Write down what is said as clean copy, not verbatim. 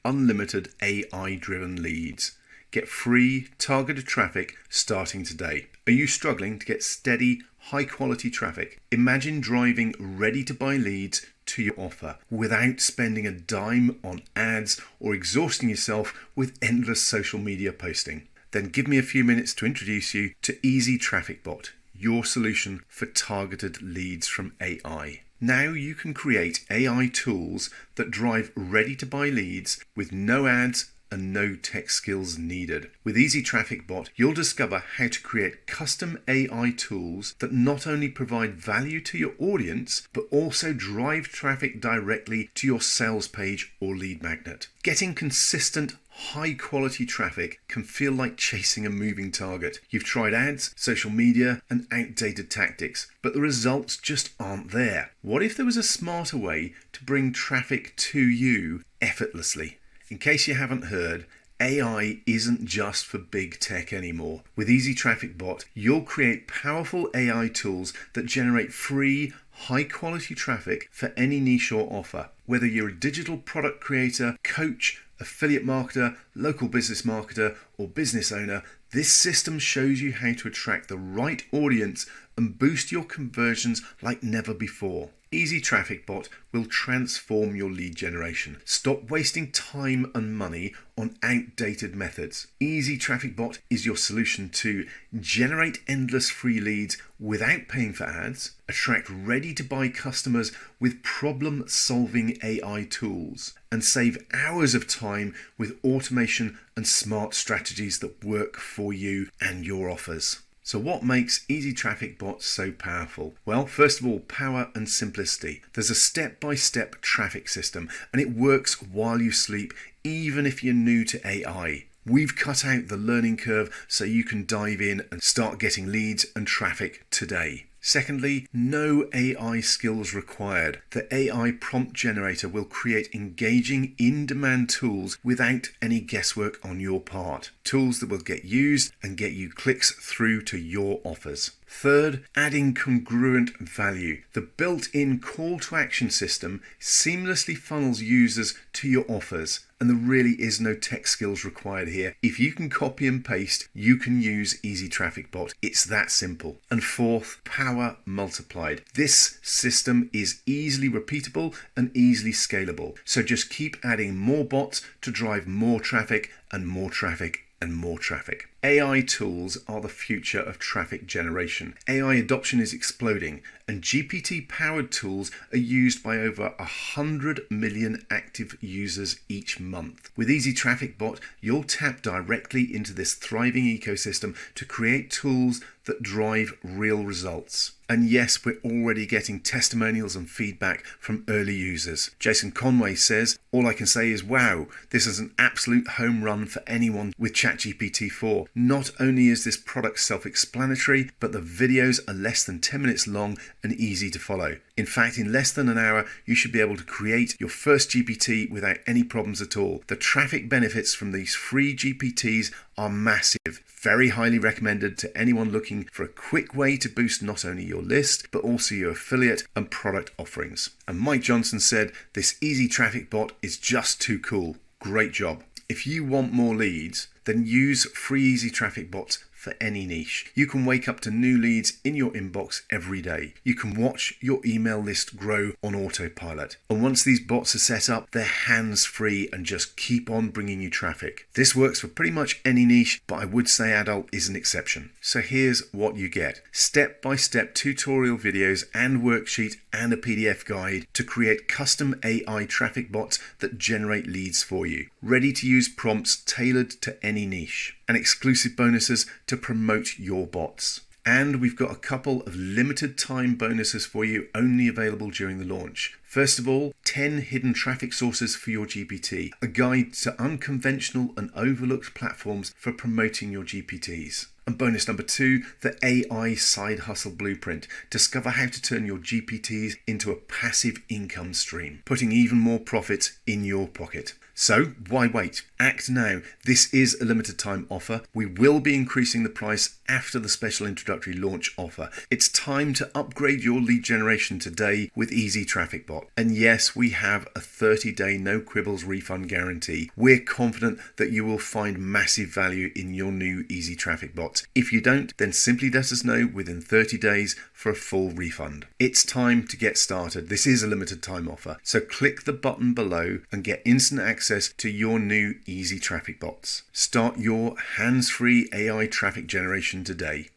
unlimited AI-driven leads. Get free targeted traffic starting today. Are you struggling to get steady, high-quality traffic? Imagine driving ready-to-buy leads to your offer without spending a dime on ads or exhausting yourself with endless social media posting. Then give me a few minutes to introduce you to Easy Traffic Bot, your solution for targeted leads from AI. Now you can create AI tools that drive ready-to-buy leads with no ads and no tech skills needed. With Easy Traffic Bot, you'll discover how to create custom AI tools that not only provide value to your audience, but also drive traffic directly to your sales page or lead magnet. Getting consistent, high-quality traffic can feel like chasing a moving target. You've tried ads, social media, and outdated tactics, but the results just aren't there. What if there was a smarter way to bring traffic to you effortlessly? In case you haven't heard, AI isn't just for big tech anymore. With Easy Traffic Bot, you'll create powerful AI tools that generate free, high-quality traffic for any niche or offer. Whether you're a digital product creator, coach, affiliate marketer, local business marketer, or business owner, this system shows you how to attract the right audience and boost your conversions like never before. Easy Traffic Bot will transform your lead generation. Stop wasting time and money on outdated methods. Easy Traffic Bot is your solution to generate endless free leads without paying for ads, attract ready-to-buy customers with problem-solving AI tools, and save hours of time with automation and smart strategies that work for you and your offers. So what makes Easy Traffic Bot so powerful? Well, first of all, power and simplicity. There's a step-by-step traffic system, and it works while you sleep, even if you're new to AI. We've cut out the learning curve so you can dive in and start getting leads and traffic today. Secondly, no AI skills required. The AI prompt generator will create engaging, in-demand tools without any guesswork on your part. Tools that will get used and get you clicks through to your offers. Third, adding congruent value. The built-in call to action system seamlessly funnels users to your offers, and there really is no tech skills required here. If you can copy and paste, you can use Easy Traffic Bot. It's that simple. And fourth, power multiplied. This system is easily repeatable and easily scalable. So just keep adding more bots to drive more traffic and more traffic and more traffic. AI tools are the future of traffic generation. AI adoption is exploding, and GPT-powered tools are used by over 100 million active users each month. With Easy Traffic Bot, you'll tap directly into this thriving ecosystem to create tools that drive real results. And yes, we're already getting testimonials and feedback from early users. Jason Conway says, "All I can say is, wow, this is an absolute home run for anyone with ChatGPT 4. Not only is this product self-explanatory, but the videos are less than 10 minutes long and easy to follow. In fact, in less than an hour, you should be able to create your first GPT without any problems at all. The traffic benefits from these free GPTs are massive. Very highly recommended to anyone looking for a quick way to boost not only your list, but also your affiliate and product offerings." And Mike Johnson said, "This Easy Traffic Bot is just too cool. Great job." If you want more leads, then use free Easy Traffic Bots for any niche. You can wake up to new leads in your inbox every day. You can watch your email list grow on autopilot. And once these bots are set up, they're hands-free and just keep on bringing you traffic. This works for pretty much any niche, but I would say adult is an exception. So here's what you get. Step-by-step tutorial videos and worksheet and a PDF guide to create custom AI traffic bots that generate leads for you. Ready-to-use prompts tailored to any niche. And exclusive bonuses to promote your bots. And we've got a couple of limited time bonuses for you, only available during the launch. First of all, 10 hidden traffic sources for your GPT, a guide to unconventional and overlooked platforms for promoting your GPTs. And bonus number 2, the AI Side Hustle Blueprint. Discover how to turn your GPTs into a passive income stream, putting even more profits in your pocket. So why wait? Act now. This is a limited time offer. We will be increasing the price after the special introductory launch offer. It's time to upgrade your lead generation today with Easy Traffic Bot. bot. And yes, we have a 30-day no quibbles refund guarantee. We're confident that you will find massive value in your new Easy Traffic bots. If you don't, then simply let us know within 30 days for a full refund. It's time to get started. This is a limited time offer, so click the button below and get instant access to your new Easy Traffic bots. Start your hands-free AI traffic generation today.